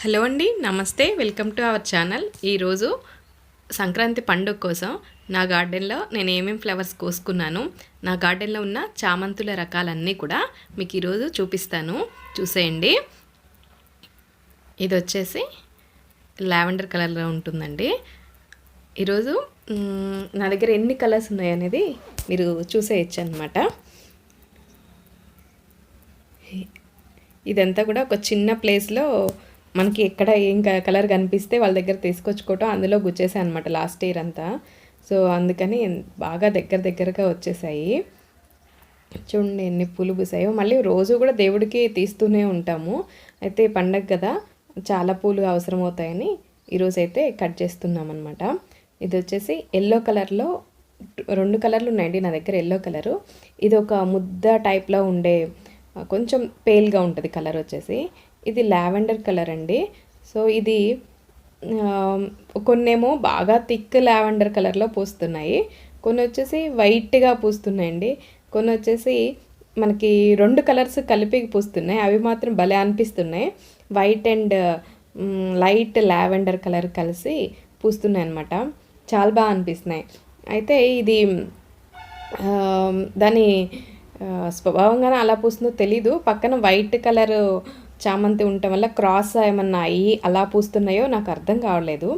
Hello అండి, నమస్తే. Welcome to our channel. ఈరోజు సంక్రాంతి పండుగ కోసం నా గార్డెన్లో నేను ఏమేమి ఫ్లవర్స్ కోసుకున్నాను, నా గార్డెన్లో ఉన్న చామంతుల రకాలన్నీ కూడా మీకు ఈరోజు చూపిస్తాను. చూసేయండి. ఇది వచ్చేసి లావెండర్ కలర్లో ఉంటుందండి. ఈరోజు నా దగ్గర ఎన్ని కలర్స్ ఉన్నాయనేది మీరు చూసేయచ్చు అనమాట. ఇదంతా కూడా ఒక చిన్న ప్లేస్లో మనకి ఎక్కడ ఏం కలర్ కనిపిస్తే వాళ్ళ దగ్గర తీసుకొచ్చుకోవటం, అందులో గుచ్చేసాయి అనమాట లాస్ట్ ఇయర్ అంతా. సో అందుకని బాగా దగ్గరగా వచ్చేసాయి. చూడండి ఎన్ని పూలు పూసాయో. మళ్ళీ రోజు కూడా దేవుడికి తీస్తూనే ఉంటాము. అయితే పండగ కదా, చాలా పూలు అవసరం అవుతాయని ఈరోజు అయితే కట్ చేస్తున్నాం అనమాట. ఇది వచ్చేసి ఎల్లో కలర్లో 2 కలర్లు ఉన్నాయండి నా దగ్గర. ఎల్లో కలరు, ఇది ఒక ముద్ద టైప్లో ఉండే కొంచెం పేల్గా ఉంటుంది కలర్ వచ్చేసి. ఇది లావెండర్ కలర్ అండి. సో ఇది కొన్నేమో బాగా థిక్ లావెండర్ కలర్లో పూస్తున్నాయి, కొన్ని వచ్చేసి వైట్గా పూస్తున్నాయండి, కొన్ని వచ్చేసి మనకి 2 కలర్స్ కలిపి పూస్తున్నాయి. అవి మాత్రం భలే అనిపిస్తున్నాయి. White and light lavender colour కలిసి పూస్తున్నాయి అన్నమాట. చాలా బాగా అనిపిస్తున్నాయి. అయితే ఇది దాని స్వభావంగానే అలా పూస్తుందో తెలీదు. పక్కన వైట్ కలర్ చామంతి ఉండటం వల్ల క్రాస్ ఏమన్నా అయ్యి అలా పూస్తున్నాయో నాకు అర్థం కావట్లేదు.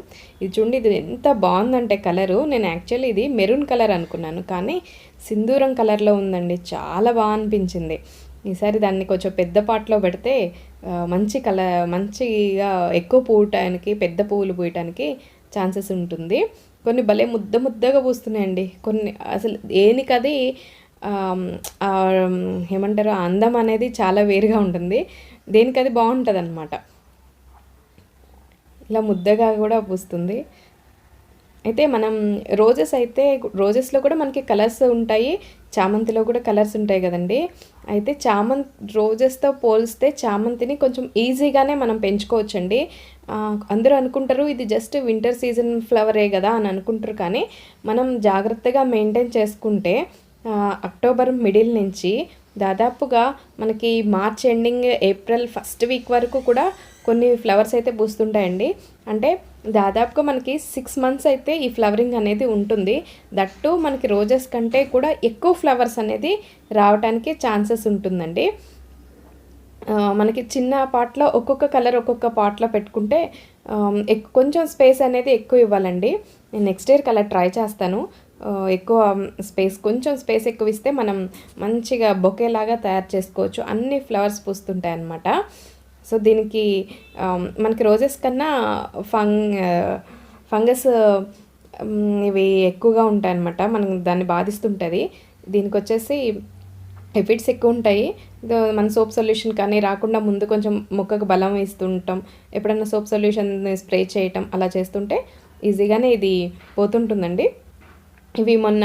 ఇది చూడండి, ఇది ఎంత బాగుందంటే కలరు. నేను యాక్చువల్లీ ఇది మెరూన్ కలర్ అనుకున్నాను, కానీ సింధూరం కలర్లో ఉందండి. చాలా బాగా అనిపించింది. ఈసారి దాన్ని కొంచెం పెద్ద పాట్లో పెడితే మంచిగా ఎక్కువ పూయటానికి, పెద్ద పువ్వులు పూయటానికి ఛాన్సెస్ ఉంటుంది. కొన్ని భలే ముద్దగా పూస్తున్నాయండి. కొన్ని అసలు దేనికది ఏమంటారు, అందం అనేది చాలా వేరుగా ఉంటుంది. దేనికి అది బాగుంటుంది అన్నమాట. ఇలా ముద్దగా కూడా పూస్తుంది. అయితే మనం రోజెస్లో కూడా మనకి కలర్స్ ఉంటాయి, చామంతిలో కూడా కలర్స్ ఉంటాయి కదండి. అయితే రోజెస్తో పోలిస్తే చామంతిని కొంచెం ఈజీగానే మనం పెంచుకోవచ్చండి. అందరూ అనుకుంటారు ఇది జస్ట్ వింటర్ సీజన్ ఫ్లవరే కదా అని అనుకుంటారు, కానీ మనం జాగ్రత్తగా మెయింటైన్ చేసుకుంటే అక్టోబర్ మిడిల్ నుంచి దాదాపుగా మనకి March ending, April first week వరకు కూడా కొన్ని ఫ్లవర్స్ అయితే పూస్తుంటాయండి. అంటే దాదాపుగా మనకి 6 months అయితే ఈ ఫ్లవరింగ్ అనేది ఉంటుంది. దట్టు మనకి రోజెస్ కంటే కూడా ఎక్కువ ఫ్లవర్స్ అనేది రావడానికి ఛాన్సెస్ ఉంటుందండి. మనకి చిన్న పాట్లో ఒక్కొక్క కలర్ ఒక్కొక్క పాట్లో పెట్టుకుంటే కొంచెం స్పేస్ అనేది ఎక్కువ ఇవ్వాలండి. నేను నెక్స్ట్ ఇయర్ కలర్ ట్రై చేస్తాను. కొంచెం స్పేస్ ఎక్కువ ఇస్తే మనం మంచిగా బొకేలాగా తయారు చేసుకోవచ్చు. అన్ని ఫ్లవర్స్ పూస్తుంటాయి అన్నమాట. సో దీనికి మనకి రోజెస్ కన్నా ఫంగస్ ఇవి ఎక్కువగా ఉంటాయి అన్నమాట. మనం దాన్ని బాధిస్తుంటుంది. దీనికి వచ్చేసి ఎఫిడ్స్ ఎక్కువ ఉంటాయి. మన సోప్ సొల్యూషన్ కానీ రాకుండా ముందు కొంచెం మొక్కకు బలం ఇస్తుంటాం. ఎప్పుడైనా సోప్ సొల్యూషన్ స్ప్రే చేయటం అలా చేస్తుంటే ఈజీగానే ఇది పోతుంటుందండి. ఇవి మొన్న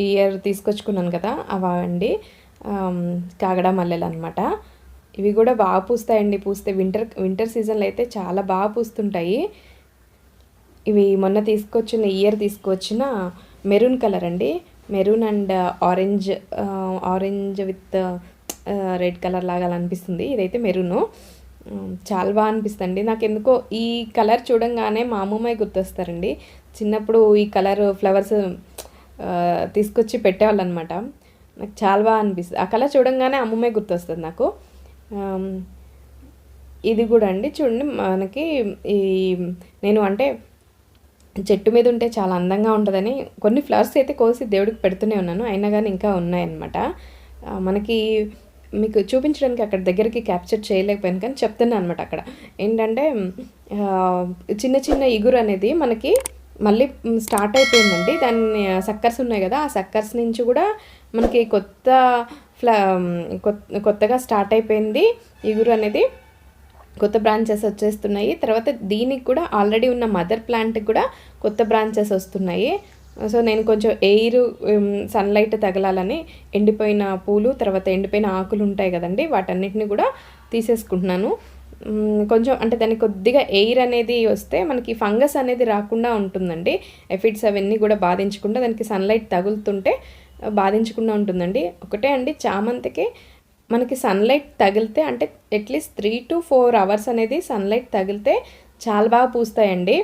ఈ ఇయర్ తీసుకొచ్చుకున్నాను కదా, అవండి కాగడా మల్లెలు అనమాట. ఇవి కూడా బాగా పూస్తాయండి. వింటర్ సీజన్లో అయితే చాలా బాగా పూస్తుంటాయి. ఇవి మొన్న ఈ ఇయర్ తీసుకొచ్చిన మెరూన్ కలర్ అండి. Maroon and orange with red colour లాగా అనిపిస్తుంది. ఇదైతే మెరూను. చాలా బాగా అనిపిస్తుంది. నాకు ఎందుకో ఈ కలర్ చూడంగానే మా అమ్మమ్మ గుర్తొస్తారండి. చిన్నప్పుడు ఈ కలర్ ఫ్లవర్స్ తీసుకొచ్చి పెట్టేవాళ్ళు అనమాట. నాకు చాలా బాగా అనిపిస్తుంది. ఆ కలర్ చూడంగానే అమ్మమ్మ గుర్తొస్తుంది నాకు. ఇది కూడా అండి చూడండి, మనకి నేను అంటే చెట్టు మీద ఉంటే చాలా అందంగా ఉంటుందని కొన్ని ఫ్లవర్స్ అయితే కోసి దేవుడికి పెడుతూనే ఉన్నాను. అయినా కానీ ఇంకా ఉన్నాయన్నమాట. మనకి మీకు చూపించడానికి అక్కడ దగ్గరికి క్యాప్చర్ చేయలేకపోయాను, కానీ చెప్తున్నాను అనమాట. అక్కడ ఏంటంటే చిన్న ఇగురు అనేది మనకి మళ్ళీ స్టార్ట్ అయిపోయిందండి. దాన్ని సక్కర్స్ ఉన్నాయి కదా, ఆ సక్కర్స్ నుంచి కూడా మనకి కొత్తగా స్టార్ట్ అయిపోయింది ఇగురు అనేది. కొత్త బ్రాంచెస్ వచ్చేస్తున్నాయి. తర్వాత దీనికి కూడా ఆల్రెడీ ఉన్న మదర్ ప్లాంట్కి కూడా కొత్త బ్రాంచెస్ వస్తున్నాయి. సో నేను కొంచెం సన్లైట్ తగలాలని ఎండిపోయిన పూలు, తర్వాత ఎండిపోయిన ఆకులు ఉంటాయి కదండి, వాటన్నిటిని కూడా తీసేసుకుంటున్నాను. కొంచెం అంటే దానికి కొద్దిగా ఎయిర్ అనేది వస్తే మనకి ఫంగస్ అనేది రాకుండా ఉంటుందండి. ఎఫిడ్స్ అవన్నీ కూడా బాధించకుండా, దానికి సన్లైట్ తగులుతుంటే బాధించకుండా ఉంటుందండి. ఒకటే అండి, చామంతికి మనకి సన్‌లైట్ తగిలితే అంటే అట్‌లీస్ట్ 3-4 అవర్స్ అనేది సన్‌లైట్ తగిలితే చాలా బాగా పూస్తాయండి.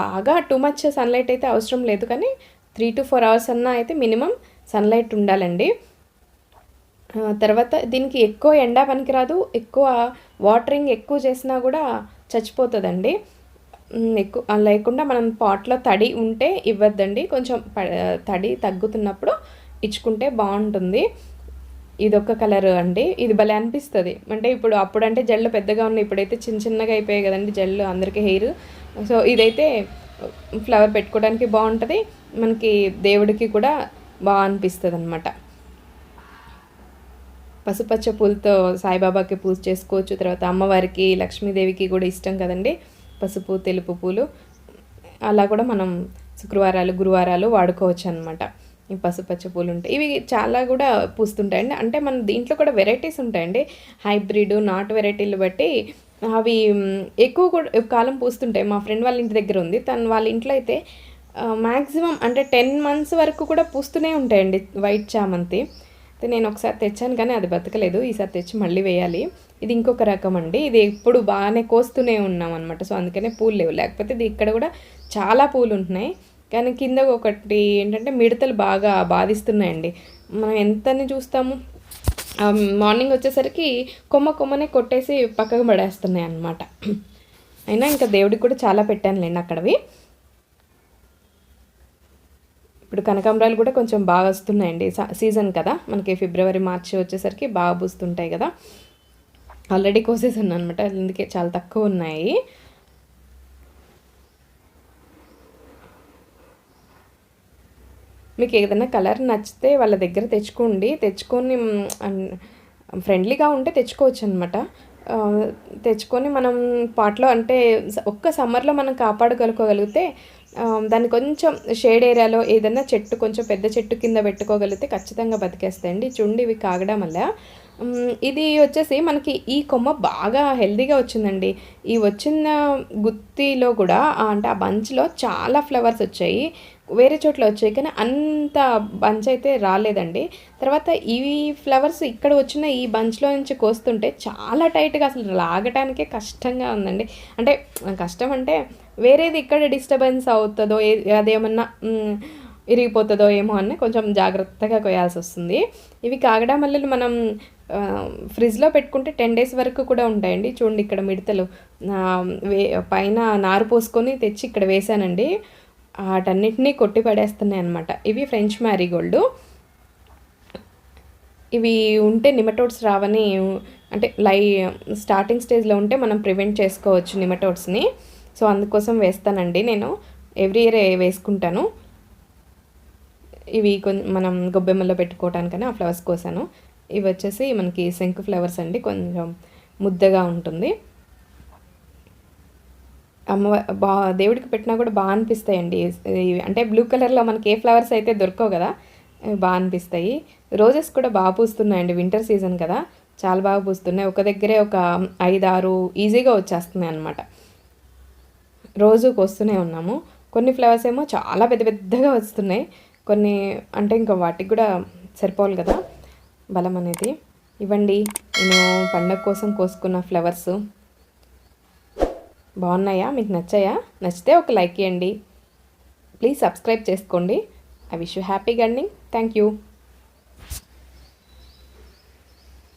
బాగా టూ మచ్ సన్‌లైట్ అయితే అవసరం లేదు కానీ 3-4 అవర్స్ అన్నా అయితే మినిమమ్ సన్‌లైట్ ఉండాలండి. తర్వాత దీనికి ఎక్కువ ఎండ పనికిరాదు. ఎక్కువ వాటరింగ్ ఎక్కువ చేసినా గూడా చచ్చిపోతదండి. ఎక్కువ లేకుండా మనం పాట్‌లో తడి ఉంటే ఇవ్వద్దండి. కొంచెం తడి తగ్గుతున్నప్పుడు ఇచ్చుకుంటే బావుంటుంది. ఇదొక కలర్ అండి. ఇది భలే అనిపిస్తది. అంటే అప్పుడంటే జడలు పెద్దగా ఉన్నాయి. ఇప్పుడైతే చిన్న చిన్నగా అయిపోయాయి గదండీ జడలు అందరికి హెయిర్. సో, ఇదైతే ఫ్లవర్ పెట్టుకోవడానికి బావుంటది. మనకి దేవుడికి కూడా అనిపిస్తదనమాట. పసుపచ్చ పూలతో సాయిబాబాకి పూజ చేసుకోవచ్చు. తర్వాత అమ్మవారికి, లక్ష్మీదేవికి కూడా ఇష్టం కదండీ! పసుపు, తెలుపు పూలు. అలా కూడా మనం శుక్రవారాలు, గురువారాలు వాడుకోవచ్చనమాట. ఈ పసుపచ్చ పూలుంటాయి. ఇవి చాలా గూడా పూస్తుంటాయండి. అంటే మన దీంట్లో కూడా వెరైటీస్ ఉంటాయండి. హైబ్రిడ్, నాటు వెరైటీలు బట్టి అవి ఎక్కువ కూడా కాలం పూస్తుంటాయి. మా ఫ్రెండ్ వాళ్ళ ఇంటి దగ్గర ఉంది. వాళ్ళ ఇంట్లో అయితే మాక్సిమం అంటే 10 మంత్స్ వరకు కూడా పూస్తూనే ఉంటాయండి వైట్ చామంతి. అయితే నేను ఒకసారి తెచ్చాను కానీ అది బతకలేదు. ఈసారి తెచ్చి మళ్ళీ వేయాలి. ఇది ఇంకొక రకం అండి. ఇది ఎప్పుడు బాగానే కోస్తూనే ఉన్నామనమాట. సో, అందుకనే పూలు లేవు. లేకపోతే ఇక్కడ కూడా చాలా పూలుంటున్నాయి. కానీ కింద ఒకటి ఏంటంటే మిడతలు బాగా బాధిస్తున్నాయండి. మనం ఎంతని చూస్తాము. మార్నింగ్ వచ్చేసరికి కొమ్మనే కొట్టేసి పక్కకు పడేస్తున్నాయి అన్నమాట. అయినా ఇంకా దేవుడికి కూడా చాలా పెట్టానులేండి అక్కడవి. ఇప్పుడు కనకాంబరాలు కూడా కొంచెం బాగా వస్తున్నాయండి. సీజన్ కదా మనకి ఫిబ్రవరి, మార్చి వచ్చేసరికి బాగా పూస్తుంటాయి కదా. ఆల్రెడీ కోసేసాను అనమాట. అందుకే చాలా తక్కువ ఉన్నాయి. మీకు ఏదైనా కలర్ నచ్చితే వాళ్ళ దగ్గర తెచ్చుకొని ఫ్రెండ్లీగా ఉంటే తెచ్చుకోవచ్చు అనమాట. తెచ్చుకొని మనం పాట్లో అంటే ఒక్క సమ్మర్లో మనం కాపాడుకోగలిగితే దాన్ని కొంచెం షేడ్ ఏరియాలో ఏదైనా చెట్టు కొంచెం పెద్ద చెట్టు కింద పెట్టుకోగలిగితే ఖచ్చితంగా బతికేస్తాయండి. చూడండి ఇవి కాగడం వల్ల. ఇది వచ్చేసి మనకి ఈ కొమ్మ బాగా హెల్తీగా వచ్చిందండి. ఈ వచ్చిన గుత్తిలో కూడా అంటే ఆ బంచ్‌లో చాలా ఫ్లవర్స్ వచ్చాయి. వేరే చోట్ల వచ్చాయి కానీ అంత బంచ్ అయితే రాలేదండి. తర్వాత ఈ ఫ్లవర్స్ ఇక్కడ వచ్చిన ఈ బంచ్‌లో నుంచి కోస్తుంటే చాలా టైట్‌గా అసలు లాగటానికే కష్టంగా ఉందండి. అంటే కష్టం అంటే వేరేది ఇక్కడ డిస్టర్బెన్స్ అవుతదో అదేమన్నా ఇరిగిపోతుందో ఏమో అని కొంచెం జాగ్రత్తగా కొయ్యాల్సొస్తుంది. ఇవి కాగడా మల్లెలు మనం ఫ్రిడ్జ్‌లో పెట్టుకుంటే 10 డేస్ వరకు కూడా ఉంటాయండి. చూడండి ఇక్కడ మిడతలు పైన నారు పోసుకొని తెచ్చి ఇక్కడ వేశానండి. వాటన్నిటిని కొట్టి పడేస్తున్నాయి అన్నమాట. ఇవి ఫ్రెంచ్ మ్యారీగోల్డ్. ఇవి ఉంటే నిమటోడ్స్ రావని అంటే స్టార్టింగ్ స్టేజ్‌లో ఉంటే మనం ప్రివెంట్ చేసుకోవచ్చు నిమటోడ్స్‌ని. సో, అందుకోసం వేస్తానండి నేను. ఎవ్రీ ఇయర్ వేసుకుంటాను. ఇవి మనం గొబ్బెమ్మలో పెట్టుకోవటానికని ఆ ఫ్లవర్స్ కోసాను. ఇవి వచ్చేసి మనకి శంకు ఫ్లవర్స్ అండి. కొంచెం ముద్దగా ఉంటుంది. దేవుడికి పెట్టినా కూడా బాగా అనిపిస్తాయండి. అంటే బ్లూ కలర్‌లో మనకి ఏ ఫ్లవర్స్ అయితే దొరకవు కదా, బాగా అనిపిస్తాయి. రోజెస్ కూడా బాగా పూస్తున్నాయండి. వింటర్ సీజన్ కదా, చాలా బాగా పూస్తున్నాయి. ఒక దగ్గరే ఒక 5, 6 ఈజీగా వచ్చేస్తున్నాయి అన్నమాట. రోజు కోస్తూనే ఉన్నాము. కొన్ని ఫ్లవర్స్ ఏమో చాలా పెద్ద పెద్దగా వస్తున్నాయి. కొన్ని అంటే ఇంకా వాటికి కూడా సరిపోవాలి కదా బలం అనేది. ఇవ్వండి నేను పండగ కోసం కోసుకున్న ఫ్లవర్స్. బాగున్నాయా? మీకు నచ్చాయా? నచ్చితే ఒక లైక్ ఇవ్వండి. ప్లీజ్ సబ్స్క్రైబ్ చేసుకోండి. I wish you happy gardening. Thank you.